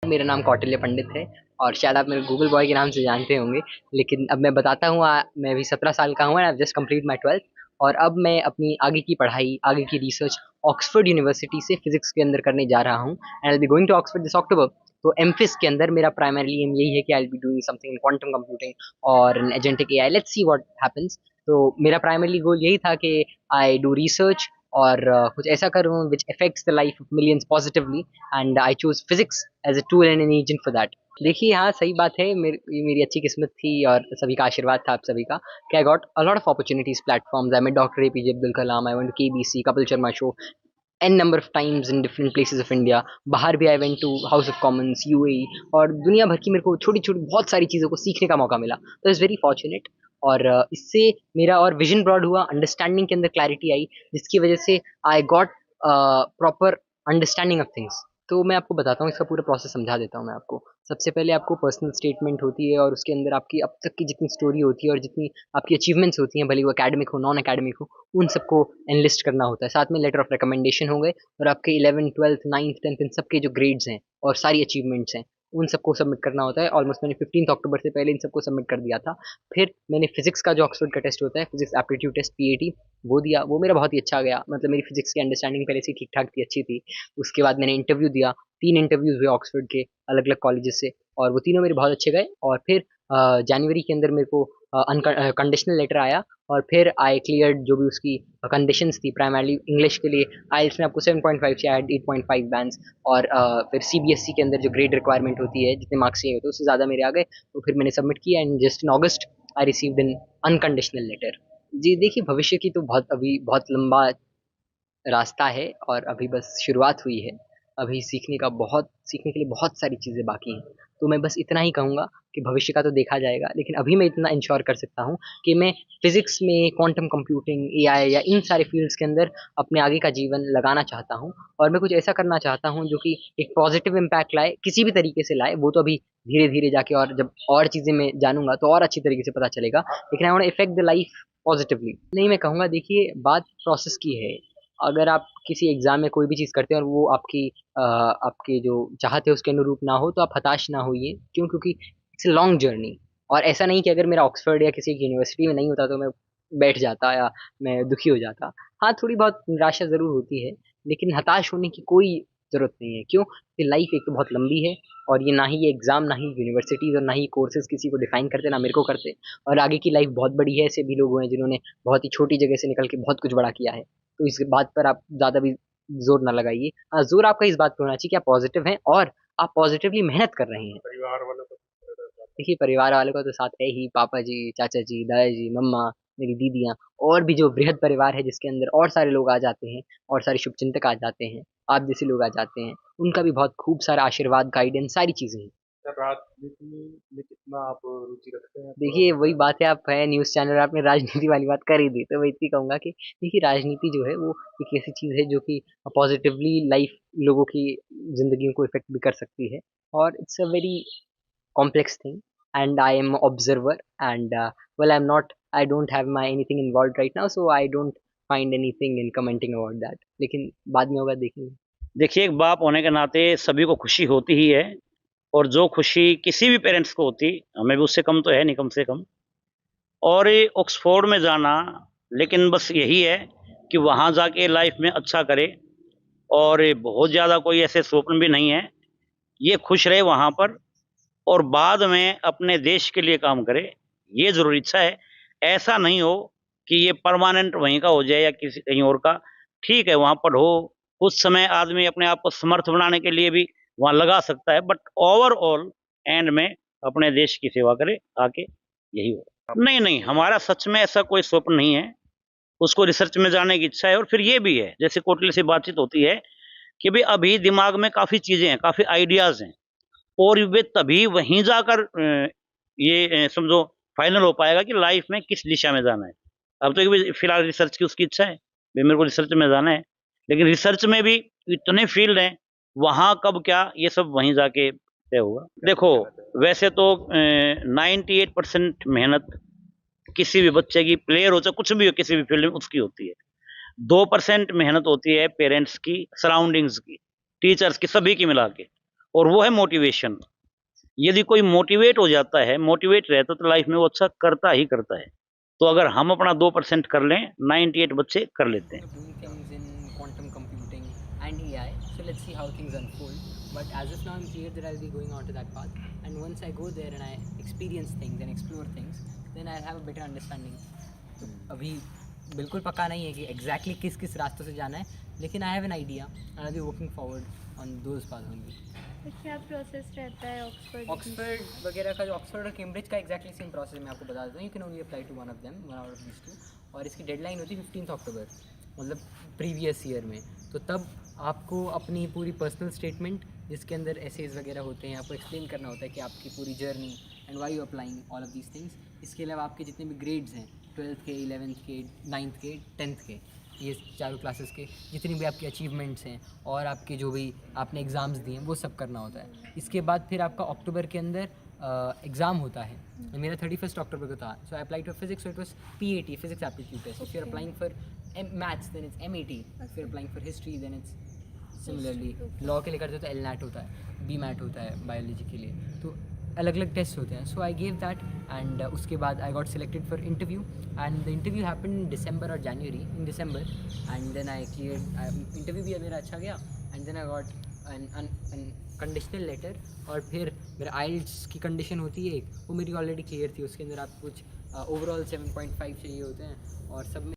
मेरा नाम कौटिल्य पंडित है और शायद आप मेरे गूगल बॉय के नाम से जानते होंगे। लेकिन अब मैं बताता हूँ, मैं अभी 17 साल का हूँ and I just complete my 12th। और अब मैं अपनी आगे की पढ़ाई, आगे की रिसर्च ऑक्सफोर्ड यूनिवर्सिटी से फिजिक्स के अंदर करने जा रहा हूँ and I be going to Oxford this October. तो एमफिस के अंदर मेरा प्राइमरली एम यही है कि I will be doing something in quantum computing और in agentic AI. Let's see what happens. तो मेरा प्राइमरली गोल यही था कि आई डू रिसर्च और कुछ ऐसा करूँ which affects the life of millions positively and I choose physics as a tool and an agent for that. देखिए, हाँ, सही बात है। ये मेरी अच्छी किस्मत थी और सभी का आशीर्वाद था आप सभी का कि I got a lot of opportunities platforms. I met doctor APJ Abdul Kalam, I went to KBC, Kapil Sharma show n number of times in different places of India. बाहर भी I went to House of Commons, UAE, और दुनिया भर की मेरे को छोटी छोटी बहुत सारी चीज़ों को सीखने का मौका मिला। तो इज़ वेरी फॉर्चुनेट। और इससे मेरा और विजन ब्रॉड हुआ, अंडरस्टैंडिंग के अंदर क्लैरिटी आई, जिसकी वजह से I got proper understanding of things. तो मैं आपको बताता हूँ, इसका पूरा प्रोसेस समझा देता हूँ मैं आपको। सबसे पहले आपको पर्सनल स्टेटमेंट होती है और उसके अंदर आपकी अब तक की जितनी स्टोरी होती है और जितनी आपकी अचीवमेंट्स होती हैं, भले वो एकेडमिक हो, नॉन एकेडमिक हो, उन सबको एनलिस्ट करना होता है। साथ में लेटर ऑफ रिकमेंडेशन हो गए और आपके 11th 12th 9th 10th इन सबके जो ग्रेड्स हैं और सारी अचीवमेंट्स हैं, उन सबको सबमिट करना होता है। ऑलमोस्ट मैंने 15 अक्टूबर से पहले इन सबको सबमिट कर दिया था। फिर मैंने फिजिक्स का जो ऑक्सफोर्ड का टेस्ट होता है, फिजिक्स एप्टीट्यूड टेस्ट पीएटी, वो दिया। वो मेरा बहुत ही अच्छा गया, मतलब मेरी फिजिक्स की अंडरस्टैंडिंग पहले से ठीक ठाक थी, अच्छी थी। उसके बाद मैंने इंटरव्यू दिया। 3 इंटरव्यूज हुए ऑक्सफोर्ड के अलग अलग कॉलेजेस से और वो तीनों मेरे बहुत अच्छे गए। और फिर जनवरी के अंदर मेरे को कंडीशनल लेटर आया और फिर आई क्लियर्ड जो भी उसकी कंडीशंस थी। प्राइमरली इंग्लिश के लिए आइल्स में आपको 7.5 से ऐड 8.5 बैंड्स, और फिर सीबीएसई के अंदर जो ग्रेड रिक्वायरमेंट होती है, जितने मार्क्स चाहिए होते हैं, उससे ज़्यादा मेरे आ गए। तो फिर मैंने सबमिट किया and just in August I received an unconditional letter. जी देखिए, भविष्य की तो बहुत लंबा रास्ता है और अभी बस शुरुआत हुई है। अभी सीखने के लिए बहुत सारी चीज़ें बाकी हैं। तो मैं बस इतना ही कहूँगा कि भविष्य का तो देखा जाएगा, लेकिन अभी मैं इतना इंश्योर कर सकता हूँ कि मैं फ़िज़िक्स में, क्वांटम कंप्यूटिंग, एआई या इन सारे फ़ील्ड्स के अंदर अपने आगे का जीवन लगाना चाहता हूँ। और मैं कुछ ऐसा करना चाहता हूँ जो कि एक पॉज़िटिव इम्पैक्ट लाए, किसी भी तरीके से लाए। वो तो अभी धीरे-धीरे जाके, और जब और चीज़ें मैं जानूँगा तो और अच्छी तरीके से पता चलेगा। लेकिन I want to effect the life positively. नहीं, मैं कहूँगा, देखिए, बात प्रोसेस की है। अगर आप किसी एग्ज़ाम में कोई भी चीज़ करते हैं और वो आपके जो चाहत है उसके अनुरूप ना हो, तो आप हताश ना होइए। क्यों? क्योंकि इट्स अ लॉन्ग जर्नी। और ऐसा नहीं कि अगर मेरा ऑक्सफोर्ड या किसी एक यूनिवर्सिटी में नहीं होता तो मैं बैठ जाता या मैं दुखी हो जाता। हाँ, थोड़ी बहुत निराशा ज़रूर होती है, लेकिन हताश होने की कोई ज़रूरत नहीं है। क्यों? कि लाइफ़ एक तो बहुत लंबी है और ये ना ही ये एग्ज़ाम, ना ही यूनिवर्सिटीज़ और ना ही कोर्सेज़ किसी को डिफ़ाइन करते, ना मेरे को करते। और आगे की लाइफ़ बहुत बड़ी है। ऐसे भी लोग हुए हैं जिन्होंने बहुत ही छोटी जगह से निकल के बहुत कुछ बड़ा किया है। तो इस बात पर आप ज़्यादा भी ज़ोर ना लगाइए। हाँ, ज़ोर आपका इस बात पे होना चाहिए कि आप पॉज़िटिव हैं और आप पॉज़िटिवली मेहनत कर रहे हैं। देखिए, परिवार वालों का तो साथ है ही, पापा जी, चाचा जी, दादा जी, मम्मा, मेरी दीदियाँ, और भी जो बृहद परिवार है जिसके अंदर और सारे लोग आ जाते हैं और सारे शुभचिंतक आ जाते हैं, आप जैसे लोग आ जाते हैं, उनका भी बहुत खूब सारा आशीर्वाद, गाइडेंस, सारी चीज़ें हैं। सर, राजनीति में कितना आप रुचि रखते हैं? थोड़ा देखिए, वही बताएँ। बात है, आप है न्यूज़ चैनल, आपने राजनीति वाली बात कर ही दी, तो मैं इतनी कहूँगा कि देखिए, राजनीति जो है वो एक ऐसी चीज़ है जो कि पॉज़िटिवली लाइफ़, लोगों की ज़िंदगियों को इफ़ेक्ट भी कर सकती है। और it's a very complex thing, and I am observer, and well, I don't have my anything involved right now, so I don't find anything in commenting about that, लेकिन बाद में होगा, देखेंगे। देखिए, एक बाप होने के नाते सभी को खुशी होती ही है और जो खुशी किसी भी पेरेंट्स को होती, हमें भी उससे कम तो है नहीं, कम से कम। और ये ऑक्सफोर्ड में जाना, लेकिन बस यही है कि वहाँ जाके लाइफ में अच्छा करे और ये बहुत ज़्यादा कोई ऐसे स्वप्न भी नहीं है। ये खुश रहे वहाँ पर और बाद में अपने देश के लिए काम करे, ये ज़रूर इच्छा है। ऐसा नहीं हो कि ये परमानेंट वहीं का हो जाए या किसी कहीं और का। ठीक है, वहाँ पढ़ो, कुछ समय आदमी अपने आप को समर्थ बनाने के लिए भी वहाँ लगा सकता है, बट ओवरऑल एंड में अपने देश की सेवा करे आके, यही हो। नहीं, नहीं, हमारा सच में ऐसा कोई स्वप्न नहीं है। उसको रिसर्च में जाने की इच्छा है और फिर ये भी है, जैसे कोटले से बातचीत होती है कि भई अभी दिमाग में काफ़ी चीज़ें हैं, काफ़ी आइडियाज़ हैं और वे तभी वहीं जाकर ये समझो फाइनल हो पाएगा कि लाइफ में किस दिशा में जाना है। अब तो ये फिलहाल रिसर्च की उसकी इच्छा है, भई मेरे को रिसर्च में जाना है, लेकिन रिसर्च में भी इतने फील्ड हैं, वहाँ कब क्या ये सब वहीं जाके तय होगा। देखो, वैसे तो 98% मेहनत किसी भी बच्चे की, प्लेयर हो चाहे कुछ भी हो, किसी भी फील्ड में उसकी होती है। 2% मेहनत होती है पेरेंट्स की, सराउंडिंग्स की, टीचर्स की, सभी की मिला के। और वो है मोटिवेशन। यदि कोई मोटिवेट हो जाता है, मोटिवेट रहता तो लाइफ में वो अच्छा करता ही करता है। तो अगर हम अपना 2% कर लें, 98 बच्चे कर लेते हैं। doing things in quantum computing and AI. So let's see how things unfold. But as of now, I'm clear that I'll be going on to that path. And once I go there and I experience things and explore things, then I'll have a better understanding. तो अभी बिल्कुल पक्का नहीं है कि exactly किस किस रास्तों से जाना है, लेकिन I have an idea and I be working forward on those path only. तो क्या प्रोसेस रहता है ऑक्सफोर्ड वगैरह का, जो ऑक्सफोर्ड और कैम्ब्रिज का एग्जैक्टली सेम प्रोसेस मैं आपको बता देता हूँ। You can only apply to one of them, one out of this two. और इसकी डेडलाइन होती है 15 अक्टूबर, मतलब प्रीवियस ईयर में। तो तब आपको अपनी पूरी पर्सनल स्टेटमेंट, जिसके अंदर एसेज वगैरह होते हैं, आपको एक्सप्लेन करना होता है कि आपकी पूरी journey and why you applying all of these things. इसके अलावा आपके जितने भी ग्रेड्स हैं, 12th के, 11th के, 9th के, 10th के, ये चारों क्लासेस के जितनी भी आपकी अचीवमेंट्स हैं और आपके जो भी आपने एग्ज़ाम्स दिए हैं, वो सब करना होता है। इसके बाद फिर आपका अक्टूबर के अंदर एग्ज़ाम होता है। मेरा 31 अक्टूबर को था। So I apply to physics, so it was PAT, physics aptitude test. If you are applying for maths then it's MAT, if you are applying for history then it's similarly. Law के लिए करते तो LNAT होता है, BMAT होता है biology के लिए। तो अलग अलग टेस्ट होते हैं। So I gave that and उसके बाद I got selected for interview and the interview happen in December और January, in December. And then I clear, interview भी मेरा अच्छा गया and then I got an conditional letter. और फिर मेरा IELTS की कंडीशन होती है एक, वो मेरी ऑलरेडी क्लियर थी। उसके अंदर आप कुछ ओवरऑल 7.5 चाहिए होते हैं और सब में